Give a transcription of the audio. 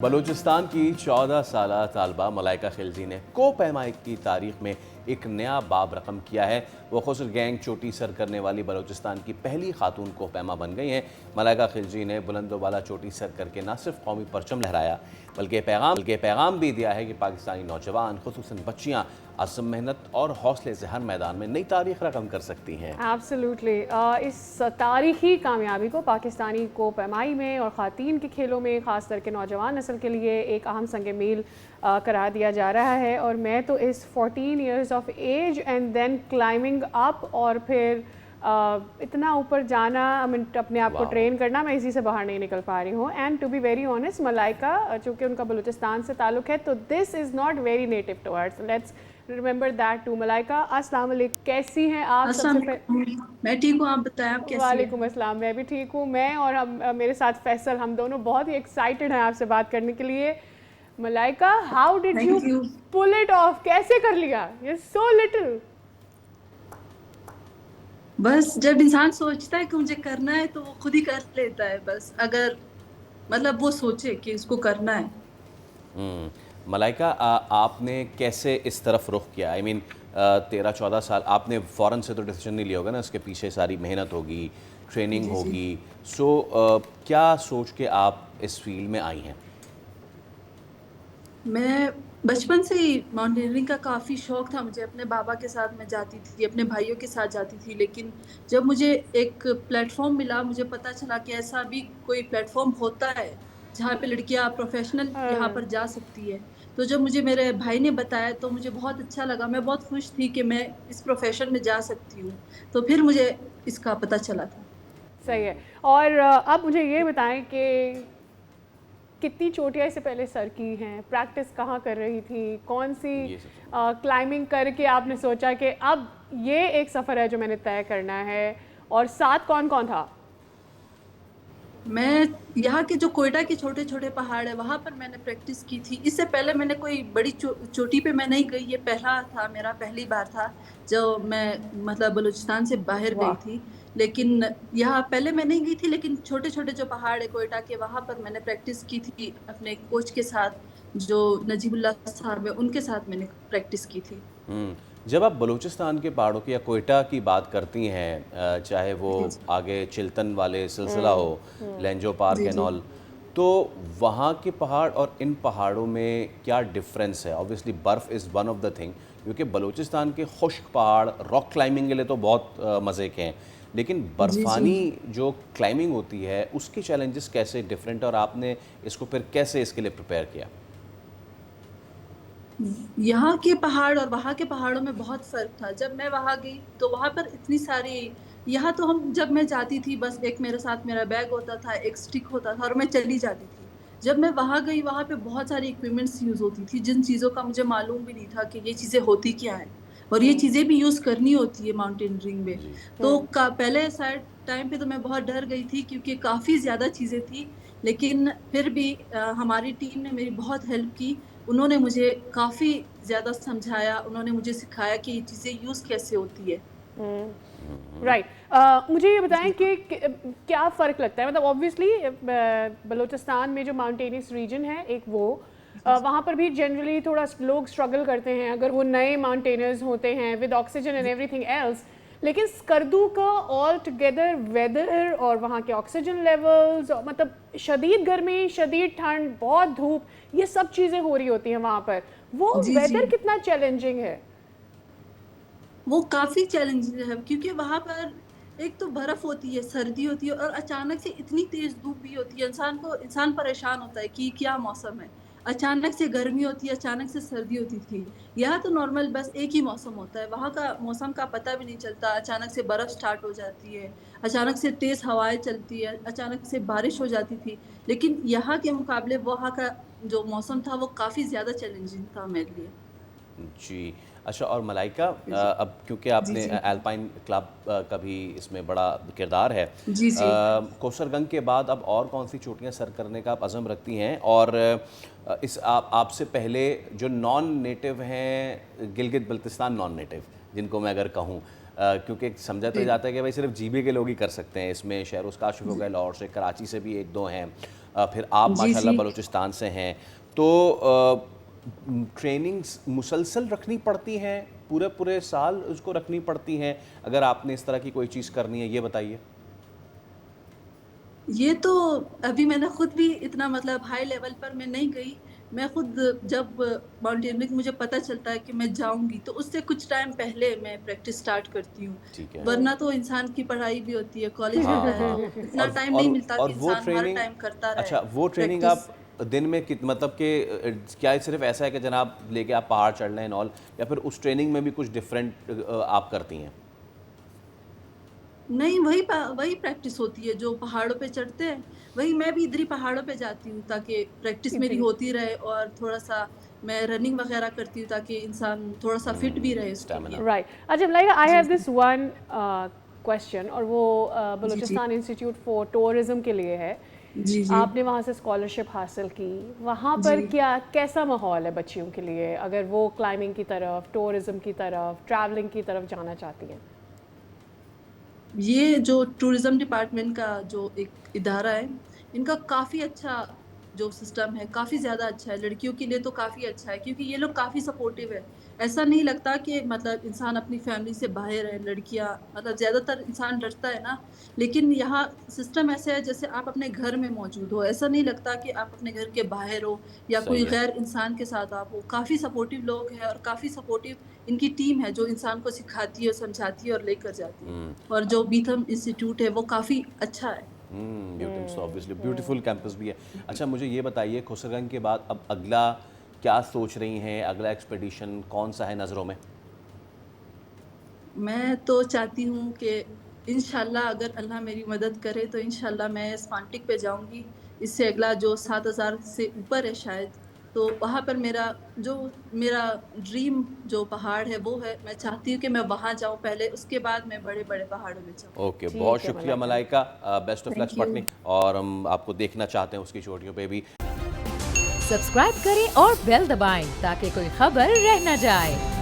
बलूचिस्तान की 14 साला तालबा मलाइका खिलजी ने को-पैमाई की तारीख में एक नया बाब रकम किया है। वो खुसर गैंग चोटी सर करने वाली बलूचिस्तान की पहली खातून को-पैमा बन गई हैं। मलाइका खिलजी ने बुलंदोबाला चोटी सर करके न सिर्फ कौमी परचम लहराया बल्कि पैगाम भी दिया है कि पाकिस्तानी नौजवान खुसूसन बच्चियाँ अज़्म, मेहनत और हौसले से हर मैदान में नई तारीख रकम कर सकती हैं। एब्सोल्युटली। इस तारीखी कामयाबी को पाकिस्तानी को पैमाई में और ख़वातीन के खेलों में ख़ास करके नौजवान नस्ल के लिए एक अहम संग मील करार दिया जा रहा है। और मैं तो इस 14 years of age and then climbing up और फिर इतना ऊपर जाना, अपने आप को ट्रेन करना, मैं इसी से बाहर नहीं निकल पा रही हूँ। And to be very honest, Malaika चूँकि उनका बलूचिस्तान से ताल्लुक़ है तो this is not very native to ours. Let's remember that too. Malaika, अस्सलाम वालेकुम, कैसी हैं आप? मैं ठीक हूँ, आप बताएं आप कैसी हैं? वालेकुम अस्सलाम, मैं भी ठीक हूँ। मैं और हम मेरे साथ फैसल, हम दोनों बहुत ही एक्साइटेड हैं आपसे बात करने के लिए। Malaika, how did you pull it off? कैसे कर लिया? ये सो लिटिल। बस जब इंसान सोचता है कि मुझे करना है तो वो खुद ही कर लेता है। बस अगर मतलब वो सोचे कि इसको करना है। मलाइका, आपने कैसे इस तरफ रुख किया? आई मीन 13-14 साल आपने फ़ौरन से तो डिसीजन नहीं लिया होगा ना, इसके पीछे सारी मेहनत होगी, ट्रेनिंग होगी। सो क्या सोच के आप इस फील्ड में आई हैं? मैं बचपन से ही माउंटेनियरिंग का काफ़ी शौक था मुझे। अपने बाबा के साथ मैं जाती थी, अपने भाइयों के साथ जाती थी। लेकिन जब मुझे एक प्लेटफॉर्म मिला, मुझे पता चला कि ऐसा भी कोई प्लेटफॉर्म होता है जहाँ पे लड़कियाँ प्रोफेशनल यहाँ पर जा सकती है। तो जब मुझे मेरे भाई ने बताया तो मुझे बहुत अच्छा लगा। मैं बहुत खुश थी कि मैं इस प्रोफेशन में जा सकती हूँ। तो फिर मुझे इसका पता चला था। सही है। और अब मुझे ये बताएं कि कितनी चोटियाँ इससे पहले सर की हैं? प्रैक्टिस कहाँ कर रही थी? कौन सी क्लाइंबिंग करके आपने सोचा कि अब ये एक सफ़र है जो मैंने तय करना है? और साथ कौन कौन था? मैं यहाँ के जो कोयटा के छोटे छोटे पहाड़ है वहाँ पर मैंने प्रैक्टिस की थी। इससे पहले मैंने कोई बड़ी चोटी पे मैं नहीं गई। ये पहला था, मेरा पहली बार था जो मैं मतलब बलूचिस्तान से बाहर गई थी। लेकिन यहाँ पहले मैं नहीं गई थी, लेकिन छोटे छोटे जो पहाड़ है कोयटा के वहाँ पर मैंने प्रैक्टिस की थी अपने कोच के साथ, जो नजीबुल्लाह साहब है, उनके साथ मैंने प्रैक्टिस की थी। जब आप बलूचिस्तान के पहाड़ों की या कोयटा की बात करती हैं, चाहे वो आगे चिल्तन वाले सिलसिला हो, लेंजो पार्क एंड ऑल, तो वहाँ के पहाड़ और इन पहाड़ों में क्या डिफरेंस है? ऑब्वियसली बर्फ़ is one of the thing, क्योंकि बलूचिस्तान के खुश्क पहाड़ रॉक क्लाइंबिंग के लिए तो बहुत मज़े के हैं, लेकिन बर्फ़ानी जो क्लाइंबिंग होती है उसके चैलेंजेस कैसे डिफरेंट, और आपने इसको फिर कैसे इसके लिए प्रिपेयर किया? यहाँ के पहाड़ और वहाँ के पहाड़ों में बहुत फ़र्क था। जब मैं वहाँ गई तो वहाँ पर इतनी सारी, यहाँ तो हम जब मैं जाती थी बस एक मेरे साथ मेरा बैग होता था, एक स्टिक होता था और मैं चली जाती थी। जब मैं वहाँ गई वहाँ पे बहुत सारी इक्विपमेंट्स यूज़ होती थी, जिन चीज़ों का मुझे मालूम भी नहीं था कि ये चीज़ें होती क्या हैं और ये चीज़ें भी यूज़ करनी होती है माउंटेनियरिंग में। जी। तो का पहले शायद टाइम पे तो मैं बहुत डर गई थी क्योंकि काफ़ी ज़्यादा चीज़ें थी। लेकिन फिर भी हमारी टीम ने मेरी बहुत हेल्प की। उन्होंने मुझे काफ़ी ज़्यादा समझाया, उन्होंने मुझे सिखाया कि ये चीज़ें यूज़ कैसे होती है। राइट। मुझे ये बताएं कि क्या फ़र्क लगता है? मतलब ऑब्वियसली बलूचिस्तान में जो माउंटेनियस रीजन है एक वो, वहाँ पर भी जनरली थोड़ा लोग स्ट्रगल करते हैं अगर वो नए माउंटेनर्स होते हैं with oxygen and everything else. लेकिन स्कर्दू का ऑल टुगेदर वेदर और वहाँ के ऑक्सीजन लेवल्स, मतलब शदीद गर्मी, शदीद ठंड, बहुत धूप, ये सब चीज़ें हो रही होती हैं वहाँ पर। वो जी, जी। वेदर कितना चैलेंजिंग है? वो काफ़ी चैलेंजिंग है क्योंकि वहाँ पर एक तो बर्फ़ होती है, सर्दी होती है और अचानक से इतनी तेज़ धूप भी होती है। इंसान परेशान होता है कि क्या मौसम है। अचानक से गर्मी होती है, अचानक से सर्दी होती थी। यहाँ तो नॉर्मल बस एक ही मौसम होता है। वहाँ का मौसम का पता भी नहीं चलता। अचानक से बर्फ़ स्टार्ट हो जाती है, अचानक से तेज़ हवाएँ चलती है, अचानक से बारिश हो जाती थी। लेकिन यहाँ के मुकाबले वहाँ का जो मौसम था वो काफ़ी ज़्यादा चैलेंजिंग था मेरे लिए। जी। अच्छा, और मलाइका, जी। अब क्योंकि जी, आपने जी। एल्पाइन क्लब का भी इसमें बड़ा किरदार है, जी, जी। कौसरगंज के बाद अब और कौन-सी चोटियाँ सर करने का आप अज़्म रखती हैं? और इस आप आपसे पहले जो नॉन नेटिव हैं, गिलगित-बल्तिस्तान नॉन नेटिव जिनको मैं अगर कहूँ, क्योंकि समझा तो जी, जाता है कि भाई सिर्फ जीबी के लोग ही कर सकते हैं इसमें, शहरोज़ काशिफ़ हो जी। गए लाहौर से, कराची से भी 1-2 हैं। फिर आप जी, माशाल्लाह जी। बलूचिस्तान से हैं, तो ट्रेनिंग्स मुसलसल रखनी पड़ती हैं, पूरे पूरे साल उसको रखनी पड़ती हैं, अगर आपने इस तरह की कोई चीज़ करनी है, ये बताइए? ये तो अभी मैंने खुद भी इतना मतलब हाई लेवल पर मैं नहीं गई। मैं खुद जब माउंटेनियरिंग मुझे पता चलता है कि मैं जाऊँगी, तो उससे कुछ टाइम पहले मैं प्रैक्टिस स्टार्ट करती हूँ। ठीक है। वरना तो इंसान की पढ़ाई भी होती है, कॉलेज होता है, हाँ, तो इतना और टाइम नहीं और मिलता और कि वो इंसान हर ट्रेनिंग, टाइम करता रहे अच्छा वो ट्रेनिंग प्रैक्टिस। आप दिन में कित मतलब कि क्या ये सिर्फ़ ऐसा है कि जनाब लेके आप पहाड़ चढ़ रहे हैं एंड ऑल, या फिर उस ट्रेनिंग में भी कुछ डिफरेंट आप करती हैं? नहीं, वही प्रैक्टिस होती है जो पहाड़ों पे चढ़ते हैं, वही मैं भी इधर ही पहाड़ों पे जाती हूँ ताकि प्रैक्टिस मेरी जी। होती रहे और थोड़ा-सा मैं रनिंग वगैरह करती हूँ ताकि इंसान थोड़ा-सा फिट भी रहे उसके स्टैमिना। लिए। राइट। अच्छा लाइक आई जी, हैव जी। दिस वन क्वेश्चन, और वो जी, जी। बलूचिस्तान इंस्टीट्यूट फॉर टूरिज्म के लिए है। जी, जी। आपने वहाँ से स्कॉलरशिप हासिल की, वहाँ पर जी। क्या कैसा माहौल है बच्चियों के लिए अगर वो क्लाइंबिंग की तरफ, टूरिज्म की तरफ, ट्रैवलिंग की तरफ जाना चाहती हैं? ये जो टूरिज़्म डिपार्टमेंट का जो एक इदारा है, इनका काफ़ी अच्छा जो सिस्टम है, काफ़ी ज़्यादा अच्छा है। लड़कियों के लिए तो काफ़ी अच्छा है क्योंकि ये लोग काफ़ी सपोर्टिव है। ऐसा नहीं लगता कि मतलब इंसान अपनी फैमिली से बाहर है, लड़कियाँ मतलब ज़्यादातर इंसान डरता है ना, लेकिन यहाँ सिस्टम ऐसा है जैसे आप अपने घर में मौजूद हो। ऐसा नहीं लगता कि आप अपने घर के बाहर हो या कोई सही है। गैर इंसान के साथ आप हो। काफ़ी सपोर्टिव लोग हैं और काफ़ी सपोर्टिव इनकी टीम है जो इंसान को सिखाती है, समझाती है और लेकर जाती है। हुँ। और जो बीथम इंस्टीट्यूट है वो काफ़ी अच्छा है। ब्यूटिम सो ऑब्वियसली ब्यूटीफुल कैंपस भी है। अच्छा मुझे ये बताइए, खुसरगंज के बाद अब अगला क्या सोच रही हैं, अगला एक्सपेडिशन कौन-सा है नज़रों में? मैं तो चाहती हूँ कि इंशाल्लाह अगर अल्लाह मेरी मदद करे तो इंशाल्लाह मैं स्पांटिक पे जाऊँगी। इससे अगला जो 7000 से ऊपर है शायद, तो वहाँ पर मेरा ड्रीम जो पहाड़ है वो है। मैं चाहती हूँ कि मैं वहाँ जाऊँ पहले, उसके बाद मैं बड़े-बड़े पहाड़ों में जाऊँ। ओके, बहुत ठीक है शुक्रिया Malaika. Malaika, best of luck thank you. स्पार्टनी, और हम आपको देखना चाहते हैं उसकी चोटियों पे भी। सब्सक्राइब करें और बेल दबाएं ताकि कोई खबर रह न जाए।